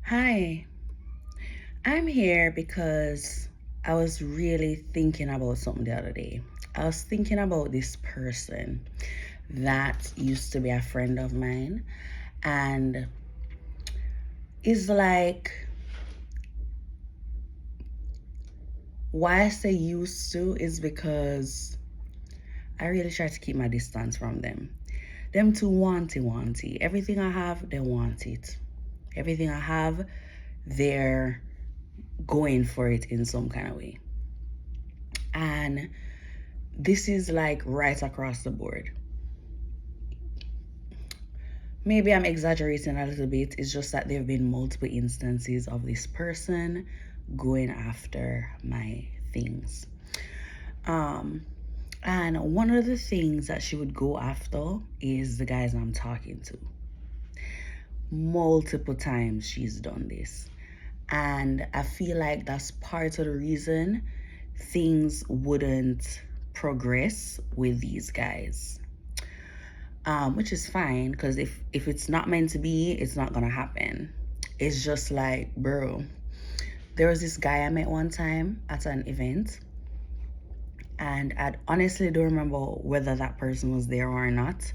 Hi, I'm here because I was really thinking about something the other day. I was thinking about this person that used to be a friend of mine, and it's like, why I say used to is because I really try to keep my distance from them. Them too wanty. Everything I have, they want it. Everything I have, they're going for it in some kind of way. And this is like right across the board. Maybe I'm exaggerating a little bit. It's just that there have been multiple instances of this person going after my things. Um, and one of the things that she would go after is the guys I'm talking to. Multiple times she's done this. And I feel like that's part of the reason things wouldn't progress with these guys. Which is fine because if it's not meant to be, it's not gonna happen. It's just like, bro, there was this guy I met one time at an event, and I honestly don't remember whether that person was there or not.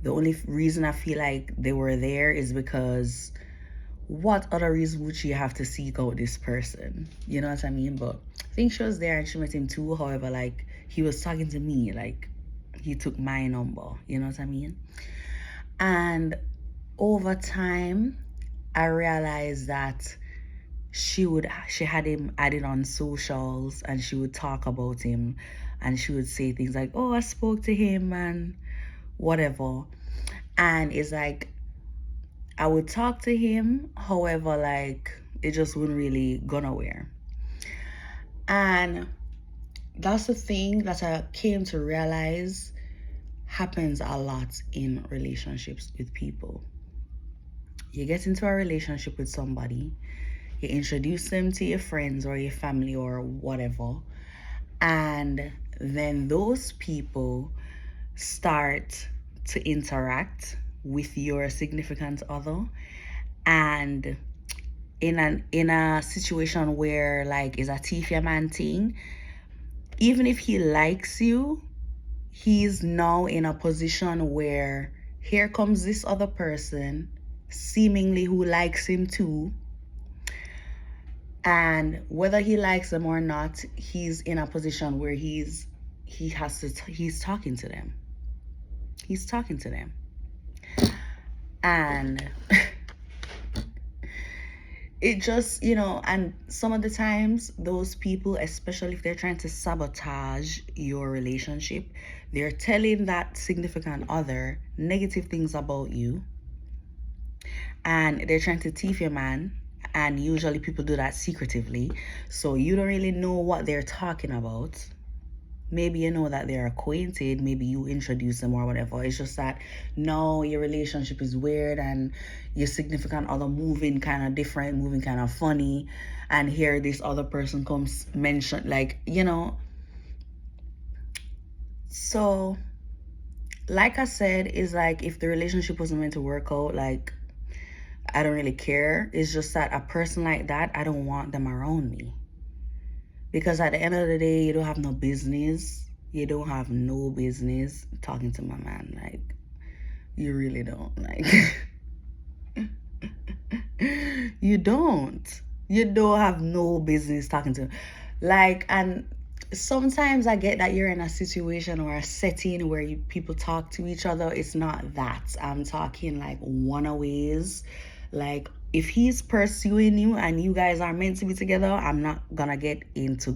The only reason I feel like they were there is because what other reason would she have to seek out this person? You know what I mean? But I think she was there and she met him too. However, like he was talking to me, like he took my number. You know what I mean? And over time, I realized that she had him added on socials and she would talk about him and she would say things like, oh, I spoke to him and whatever. And it's like I would talk to him, however, like it just wouldn't really go nowhere. And that's the thing that I came to realize happens a lot in relationships with people. You get into a relationship with somebody, you introduce them to your friends or your family or whatever, and then those people start to interact with your significant other, and in a situation where like is a Teef man thing, even if he likes you, he's now in a position where here comes this other person seemingly who likes him too, and whether he likes them or not, he's in a position where he's talking to them. He's talking to them. And it just, and some of the times those people, especially if they're trying to sabotage your relationship, they're telling that significant other negative things about you, and they're trying to teeth your man. And usually people do that secretively, so you don't really know what they're talking about. Maybe you know that they're acquainted, maybe you introduce them or whatever. It's just that no, your relationship is weird and your significant other moving kind of different, moving kind of funny, and here this other person comes mention, like, so like I said, is like if the relationship wasn't meant to work out, like I don't really care. It's just that a person like that, I don't want them around me. Because at the end of the day, you don't have no business. You don't have no business talking to my man. Like, you really don't. Like, you don't. You don't have no business talking to. Like, and sometimes I get that you're in a situation or a setting where people talk to each other. It's not that. I'm talking like one-ways. Like, if he's pursuing you and you guys are meant to be together, I'm not gonna get into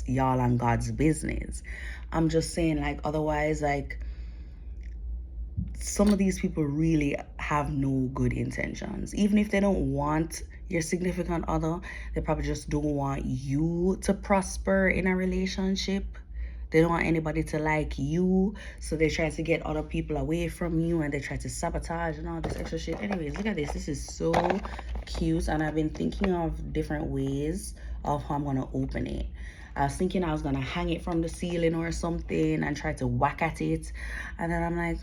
y'all and God's business. I'm just saying, like, otherwise, like, some of these people really have no good intentions. Even if they don't want your significant other, they probably just don't want you to prosper in a relationship. They don't want anybody to like you, so they try to get other people away from you and they try to sabotage and all this extra shit. Anyways, look at this. This is so cute, and I've been thinking of different ways of how I'm gonna open it. I was thinking I was gonna hang it from the ceiling or something and try to whack at it. And then I'm like,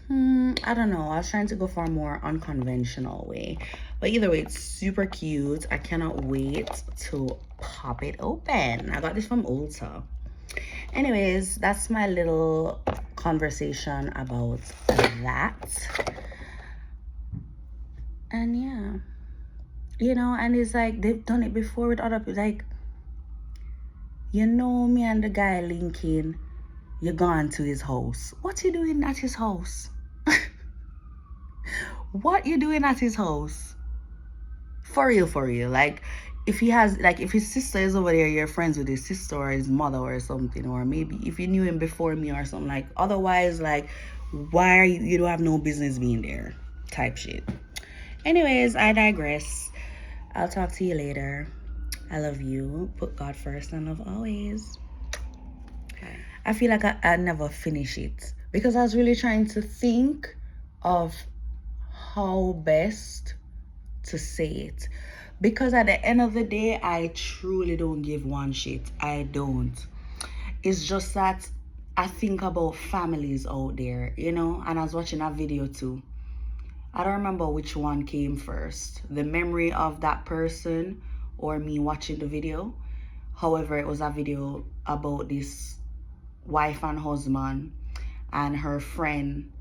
I don't know. I was trying to go for a more unconventional way. But either way, it's super cute. I cannot wait to pop it open. I got this from Ulta. Anyways, that's my little conversation about that. And yeah, and it's like they've done it before with other people. Like, me and the guy linking, you're gone to his house. What you doing at his house? What you doing at his house? For real, for real. Like, if his sister is over there, you're friends with his sister or his mother or something, or maybe if you knew him before me or something. Like, otherwise, like, why are you don't have no business being there type shit. Anyways, I digress. I'll talk to you later. I love you. Put God first and love always. I feel like I never finish it because I was really trying to think of how best to say it. Because at the end of the day, I truly don't give one shit. I don't. It's just that I think about families out there, and I was watching a video too. I don't remember which one came first, the memory of that person or me watching the video. However, it was a video about this wife and husband and her friend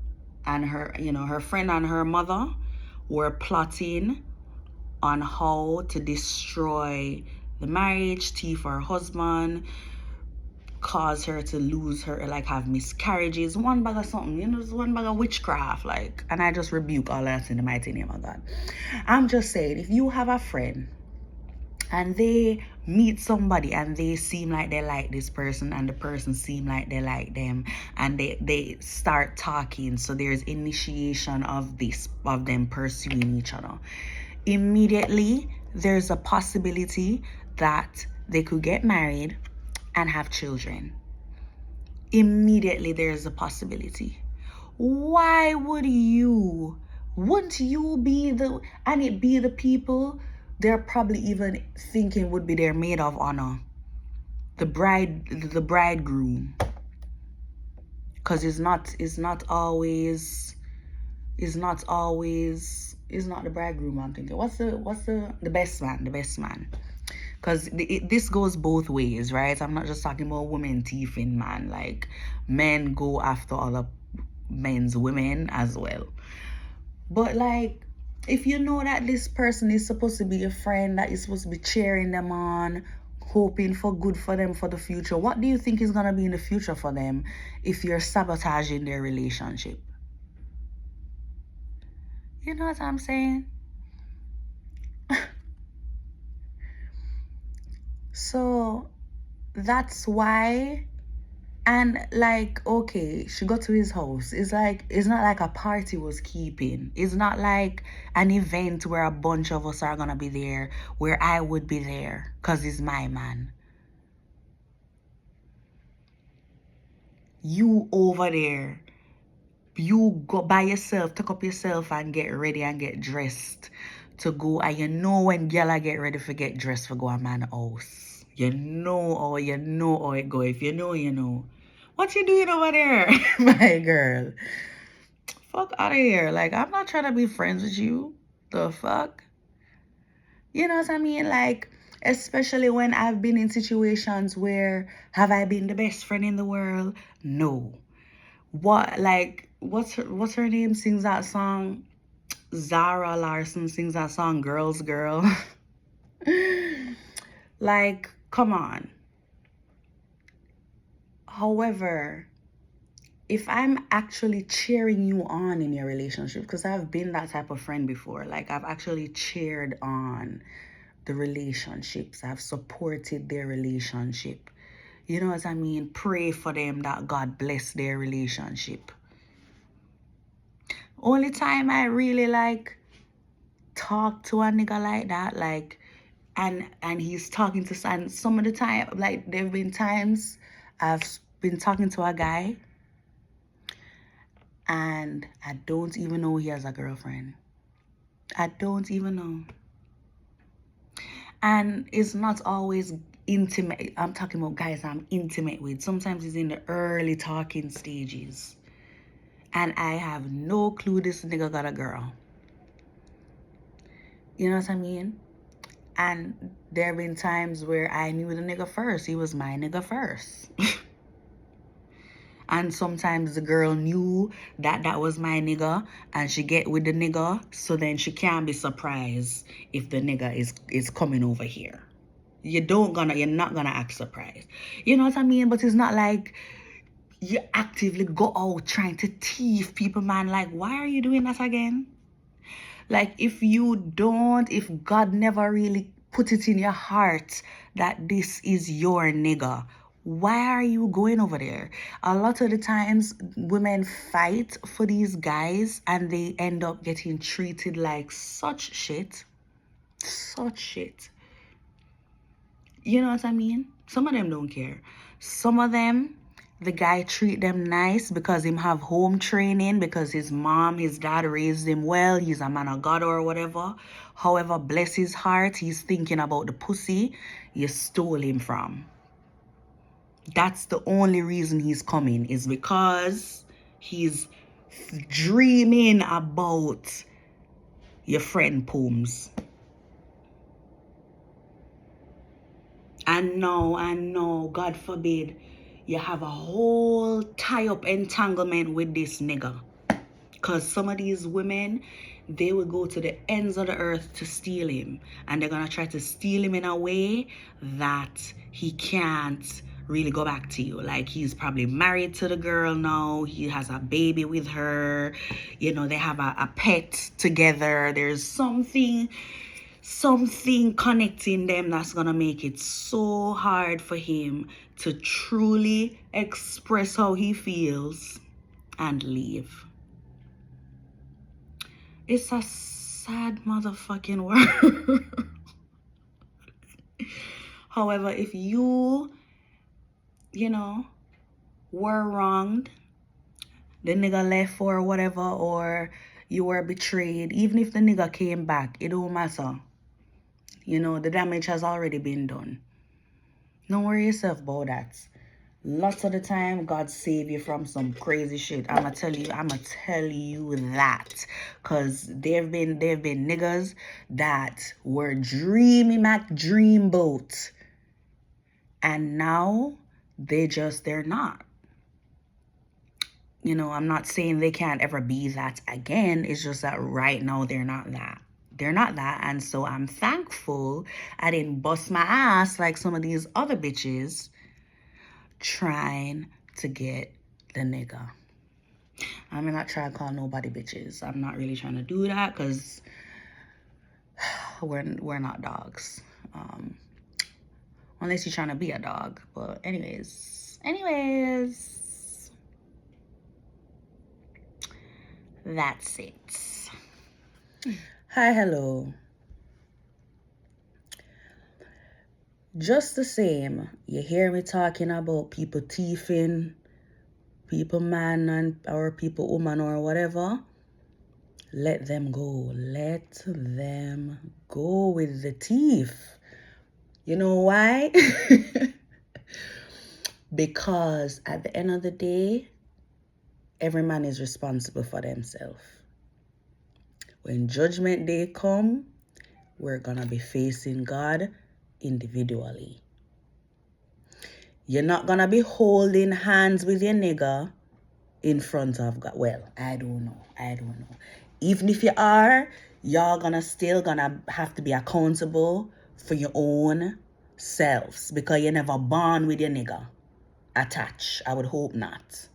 and her friend and her mother were plotting on how to destroy the marriage, Teef, her husband, cause her to lose her, like have miscarriages, one bag of something, it's one bag of witchcraft, like, and I just rebuke all that in the mighty name of God. I'm just saying, if you have a friend and they meet somebody and they seem like they like this person and the person seem like they like them and they start talking, so there's initiation of them pursuing each other, immediately there's a possibility that they could get married and have children. Immediately there's a possibility. Why wouldn't you be the people they're probably even thinking would be their maid of honor, the bridegroom? Because it's not the bridegroom I'm thinking. What's the best man? Because this goes both ways, right? I'm not just talking about women thieving, man. Like, men go after other men's women as well. But, like, if you know that this person is supposed to be a friend, that is supposed to be cheering them on, hoping for good for them for the future, what do you think is going to be in the future for them if you're sabotaging their relationship? You know what I'm saying? So that's why. And like, okay, she got to his house. It's not like a party was keeping. It's not like an event where a bunch of us are gonna be there, where I would be there because he's my man. You over there, you go by yourself, tuck up yourself and get ready and get dressed to go. And when Gyal get ready for get dressed for go a man's house. You know how it go. If you know, you know. What you doing over there, my girl? Fuck out of here. Like, I'm not trying to be friends with you. The fuck? You know what I mean? Like, especially when I've been in situations where have I been the best friend in the world? No. What's her name sings that song? Zara Larson sings that song, Girls Girl. Like, come on. However, if I'm actually cheering you on in your relationship, because I've been that type of friend before, like I've actually cheered on the relationships, I've supported their relationship. You know what I mean? Pray for them that God bless their relationship. Only time I really like talk to a nigga like that, like, and he's talking to, and some of the time, like, there have been times I've been talking to a guy and I don't even know he has a girlfriend. I don't even know. And it's not always intimate. I'm talking about guys I'm intimate with. Sometimes it's in the early talking stages. And I have no clue this nigga got a girl. You know what I mean? And there have been times where I knew the nigga first. He was my nigga first. And sometimes the girl knew that that was my nigga and she get with the nigga, so then she can't be surprised if the nigga is coming over here. You're not gonna act surprised. You know what I mean? But it's not like you actively go out trying to teeth people, man. Like, why are you doing that again? Like, if God never really put it in your heart that this is your nigga, why are you going over there? A lot of the times, women fight for these guys and they end up getting treated like such shit. Such shit. You know what I mean? Some of them don't care. Some of them, the guy treat them nice because him have home training, because his dad raised him well, he's a man of God or whatever. However, bless his heart, he's thinking about the pussy you stole him from. That's the only reason he's coming, is because he's dreaming about your friend Pooms. And no, God forbid, you have a whole tie-up entanglement with this nigga. Because some of these women, they will go to the ends of the earth to steal him. And they're going to try to steal him in a way that he can't really go back to you. Like, he's probably married to the girl now. He has a baby with her. You know, they have a pet together. There's something connecting them that's gonna make it so hard for him to truly express how he feels and leave. It's a sad motherfucking world. However, if you were wronged, the nigga left or whatever, or you were betrayed, even if the nigga came back, it don't matter. You know, the damage has already been done. Don't worry yourself about that. Lots of the time, God save you from some crazy shit. I'ma tell you that. Cause there have been niggas that were dreaming Mac dreamboat. And now they're not. You know, I'm not saying they can't ever be that again. It's just that right now they're not that. They're not that. And so I'm thankful I didn't bust my ass like some of these other bitches trying to get the nigga. I'm not trying to call nobody bitches. I'm not really trying to do that because we're not dogs. Unless you're trying to be a dog. But anyways. That's it. Hi, hello. Just the same, you hear me talking about people teefing, people man or people woman or whatever. Let them go. Let them go with the teef. You know why? Because at the end of the day, every man is responsible for themselves. When judgment day come, we're gonna be facing God individually. You're not gonna be holding hands with your nigga in front of God. Well, I don't know. Even if you are, y'all still gonna have to be accountable for your own selves, because you never born with your nigga attached. I would hope not.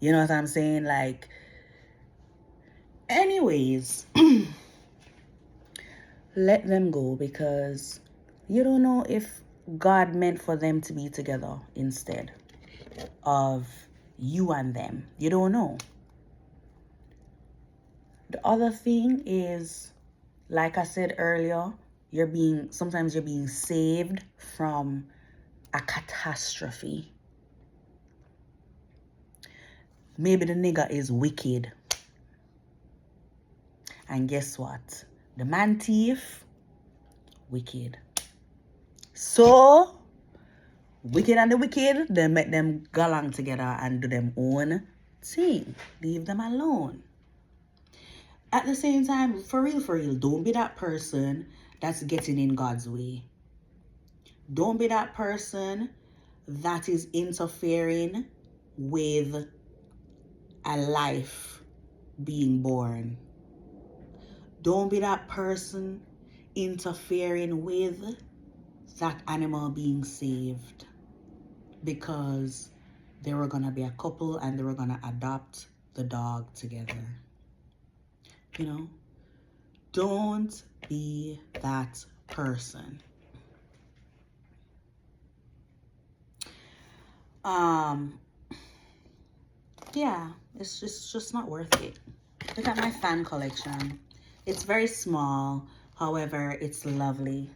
You know what I'm saying? Like, anyways, let them go, because you don't know if God meant for them to be together instead of you and them. You don't know. The other thing is, like I said earlier, sometimes you're being saved from a catastrophe. Maybe the nigga is wicked. And guess what? The man thief, wicked. So, wicked and the wicked, they make them go along together and do them own thing. Leave them alone. At the same time, for real, don't be that person that's getting in God's way. Don't be that person that is interfering with a life being born. Don't be that person interfering with that animal being saved because they were going to be a couple and they were going to adopt the dog together. You know, don't be that person. Yeah, it's just not worth it. Look at my fan collection. It's very small, however, it's lovely.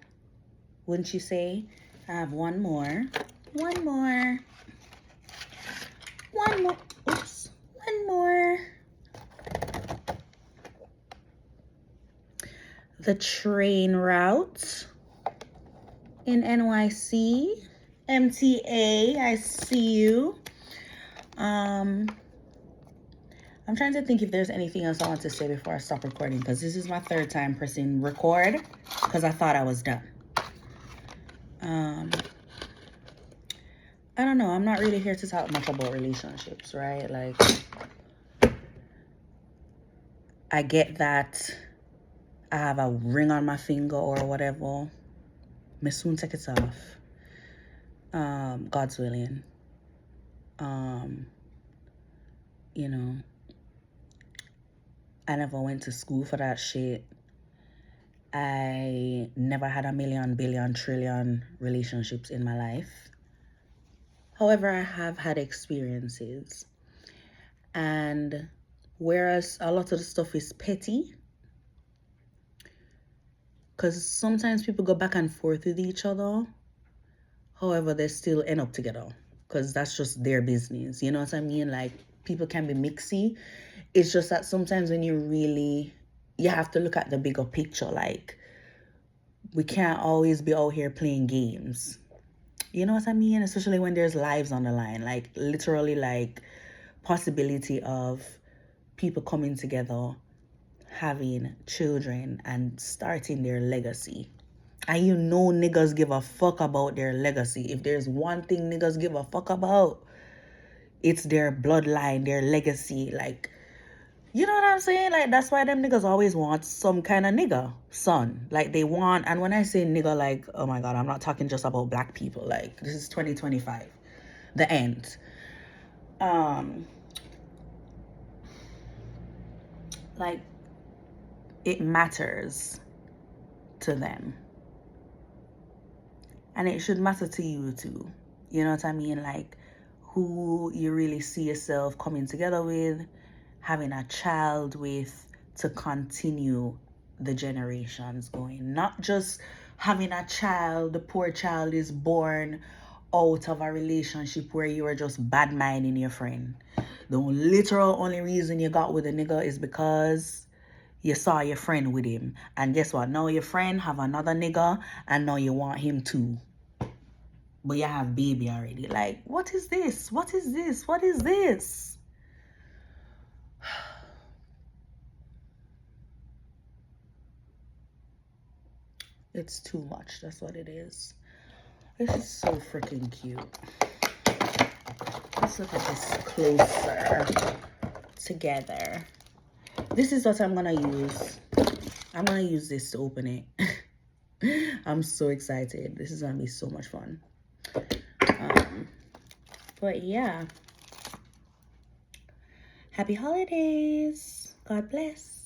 Wouldn't you say? I have one more. One more. Oops. One more. The train route in NYC. MTA, I see you. I'm trying to think if there's anything else I want to say before I stop recording, because this is my third time pressing record because I thought I was done. I don't know. I'm not really here to talk much about relationships, right? Like, I get that I have a ring on my finger or whatever. Me soon take it off. God's willing. You know, I never went to school for that shit. I never had a million, billion, trillion relationships in my life. However, I have had experiences. And whereas a lot of the stuff is petty, because sometimes people go back and forth with each other, however, they still end up together because that's just their business. You know what I mean? Like, people can be mixy. It's just that sometimes when you have to look at the bigger picture. Like, we can't always be out here playing games. You know what I mean? Especially when there's lives on the line. Like, literally, like, possibility of people coming together, having children, and starting their legacy. And you know niggas give a fuck about their legacy. If there's one thing niggas give a fuck about, it's their bloodline, their legacy. Like, you know what I'm saying? Like, that's why them niggas always want some kind of nigga son. Like, they want, and when I say nigga, like, oh my God, I'm not talking just about black people. Like, this is 2025. The end. Like, it matters to them. And it should matter to you too. You know what I mean? Like, who you really see yourself coming together with, having a child with, to continue the generations going. Not just having a child, the poor child is born out of a relationship where you are just bad minding your friend. The literal only reason you got with a nigga is because you saw your friend with him. And guess what? Now your friend have another nigga and now you want him too. But you have baby already. Like, what is this? What is this? What is this? It's too much. That's what it is. This is so freaking cute. Let's look at this closer together. This is what I'm gonna use. I'm gonna use this to open it. I'm so excited. This is gonna be so much fun. But yeah. Happy holidays. God bless.